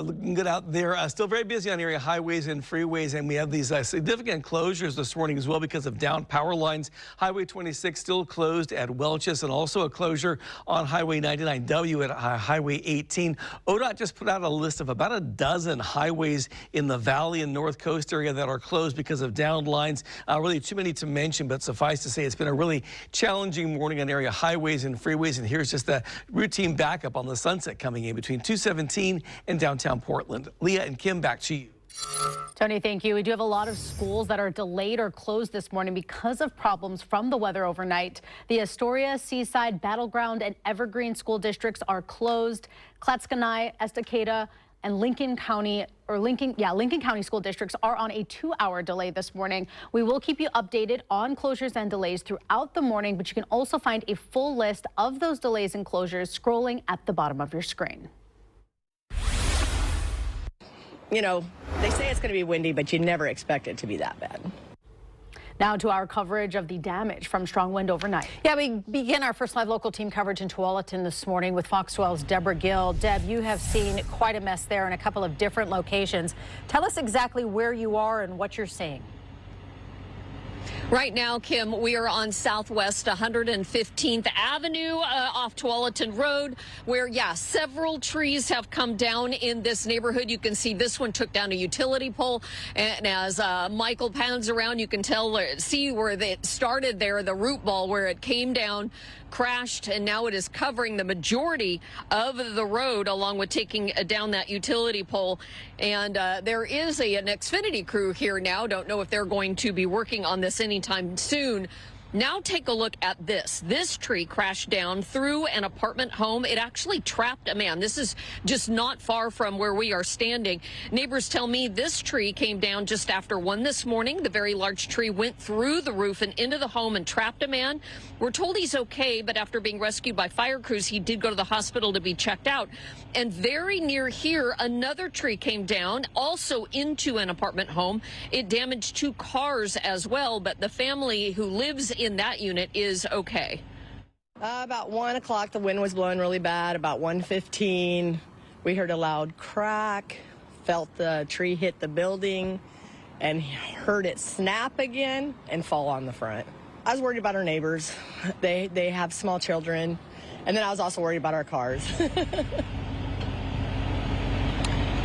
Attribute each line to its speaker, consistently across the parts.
Speaker 1: Looking good out there. Still very busy on area highways and freeways, and we have these significant closures this morning as well because of downed power lines. Highway 26 still closed at Welch's, and also a closure on Highway 99W at Highway 18. ODOT just put out a list of about a dozen highways in the Valley and North Coast area that are closed because of downed lines. Really too many to mention, but suffice to say it's been a really challenging morning on area highways and freeways. And here's just a routine backup on the Sunset coming in between 217 and downtown Portland. Leah and Kim, back to you.
Speaker 2: Tony, thank you. We do have a lot of schools that are delayed or closed this morning because of problems from the weather overnight. The Astoria, Seaside, Battleground, and Evergreen school districts are closed. Clatskanie, Estacada, and Lincoln County school districts are on a 2-hour delay this morning. We will keep you updated on closures and delays throughout the morning, but you can also find a full list of those delays and closures scrolling at the bottom of your screen.
Speaker 3: You know, they say it's going to be windy, but you never expect it to be that bad.
Speaker 2: Now to our coverage of the damage from strong wind overnight. Yeah, we begin our first live local team coverage in Tualatin this morning with Fox 12's Deborah Gill. Deb, you have seen quite a mess there in a couple of different locations. Tell us exactly where you are and what you're seeing.
Speaker 4: Right now, Kim, we are on Southwest 115th Avenue off Tualatin Road, where, several trees have come down in this neighborhood. You can see this one took down a utility pole. And as Michael pans around, you can see where it started there, the root ball where it came down, crashed, and now it is covering the majority of the road, along with taking down that utility pole. And there is an Xfinity crew here now. Don't know if they're going to be working on this anytime soon. Now take a look at this. This tree crashed down through an apartment home. It actually trapped a man. This is just not far from where we are standing. Neighbors tell me this tree came down just after 1 this morning. The very large tree went through the roof and into the home and trapped a man. We're told he's okay, but after being rescued by fire crews, he did go to the hospital to be checked out. And very near here, another tree came down, also into an apartment home. It damaged 2 cars as well, but the family who lives in that unit is okay.
Speaker 3: About 1 o'clock, the wind was blowing really bad. About 1:15, we heard a loud crack, felt the tree hit the building, and heard it snap again and fall on the front. I was worried about our neighbors. They have small children, and then I was also worried about our cars.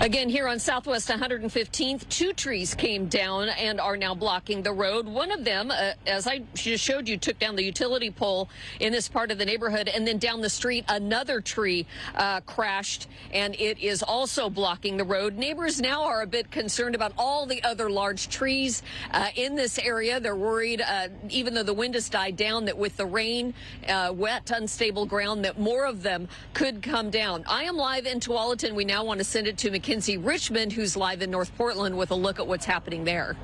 Speaker 4: Again, here on Southwest 115th, 2 trees came down and are now blocking the road. One of them, as I just showed you, took down the utility pole in this part of the neighborhood. And then down the street, another tree crashed, and it is also blocking the road. Neighbors now are a bit concerned about all the other large trees in this area. They're worried, even though the wind has died down, that with the rain, wet, unstable ground, that more of them could come down. I am live in Tualatin. We now want to send it to Mackenzie Richmond, who's live in North Portland with a look at what's happening there.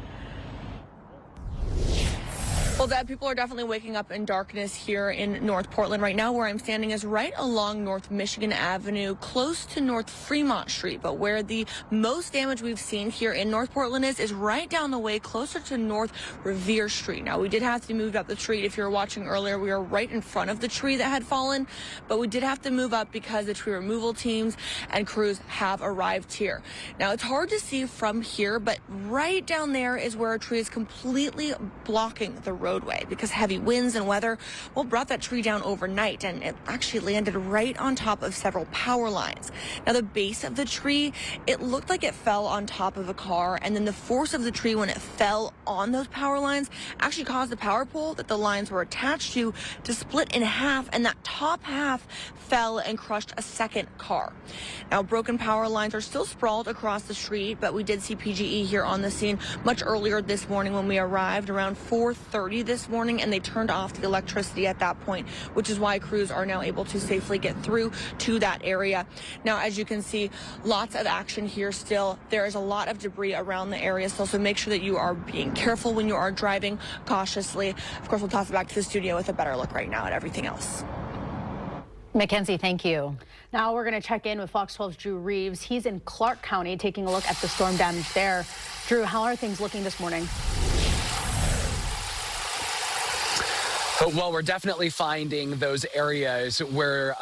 Speaker 5: Well, Deb, people are definitely waking up in darkness here in North Portland. Right now, where I'm standing is right along North Michigan Avenue, close to North Fremont Street. But where the most damage we've seen here in North Portland is right down the way, closer to North Revere Street. Now, we did have to move up the street. If you were watching earlier, we were right in front of the tree that had fallen. But we did have to move up because the tree removal teams and crews have arrived here. Now, it's hard to see from here, but right down there is where a tree is completely blocking the roadway because heavy winds and weather brought that tree down overnight, and it actually landed right on top of several power lines. Now, the base of the tree, it looked like it fell on top of a car, and then the force of the tree when it fell on those power lines actually caused the power pole that the lines were attached to split in half, and that top half fell and crushed a second car. Now, broken power lines are still sprawled across the street, but we did see PGE here on the scene much earlier this morning when we arrived around 4:30 this morning, and they turned off the electricity at that point, which is why crews are now able to safely get through to that area. Now, as you can see, lots of action here still. There is a lot of debris around the area still, so make sure that you are being careful when you are driving cautiously. Of course, we'll toss it back to the studio with a better look right now at everything else.
Speaker 2: Mackenzie, thank you. Now we're going to check in with Fox 12's Drew Reeves. He's in Clark County taking a look at the storm damage there. Drew, how are things looking this morning?
Speaker 6: Well, we're definitely finding those areas where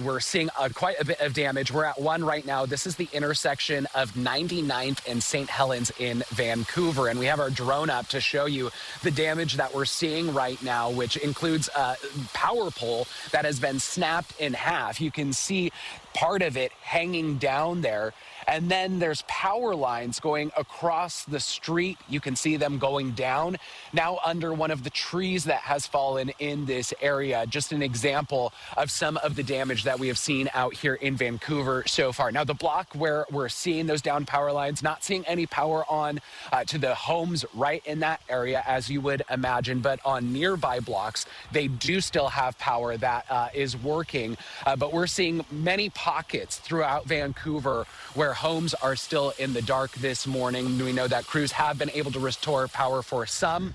Speaker 6: we're seeing quite a bit of damage. We're at one right now. This is the intersection of 99th and St. Helens in Vancouver. And we have our drone up to show you the damage that we're seeing right now, which includes a power pole that has been snapped in half. You can see part of it hanging down there. And then there's power lines going across the street. You can see them going down now under one of the trees that has fallen in this area. Just an example of some of the damage that we have seen out here in Vancouver so far. Now, the block where we're seeing those down power lines, not seeing any power on to the homes right in that area, as you would imagine, but on nearby blocks, they do still have power that is working. But we're seeing many pockets throughout Vancouver where homes are still in the dark this morning. We know that crews have been able to restore power for some,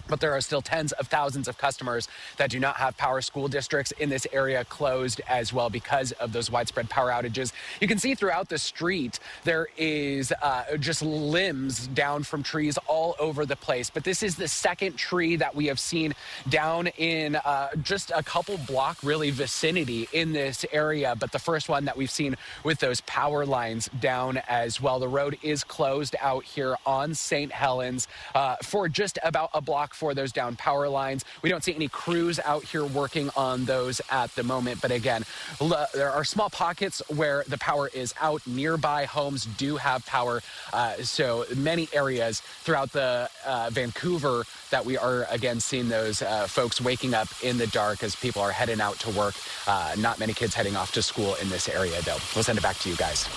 Speaker 6: but there are still tens of thousands of customers that do not have power. School districts in this area closed as well because of those widespread power outages. You can see throughout the street there is just limbs down from trees all over the place. But this is the second tree that we have seen down in just a couple block really vicinity in this area. But the first one that we've seen with those power lines down as well. The road is closed out here on St. Helens for just about a block for those down power lines. We don't see any crews out here working on those at the moment. But again, there are small pockets where the power is out. Nearby homes do have power. So many areas throughout the Vancouver that we are again seeing those folks waking up in the dark as people are heading out to work. Not many kids heading off to school in this area, though. We'll send it back to you guys.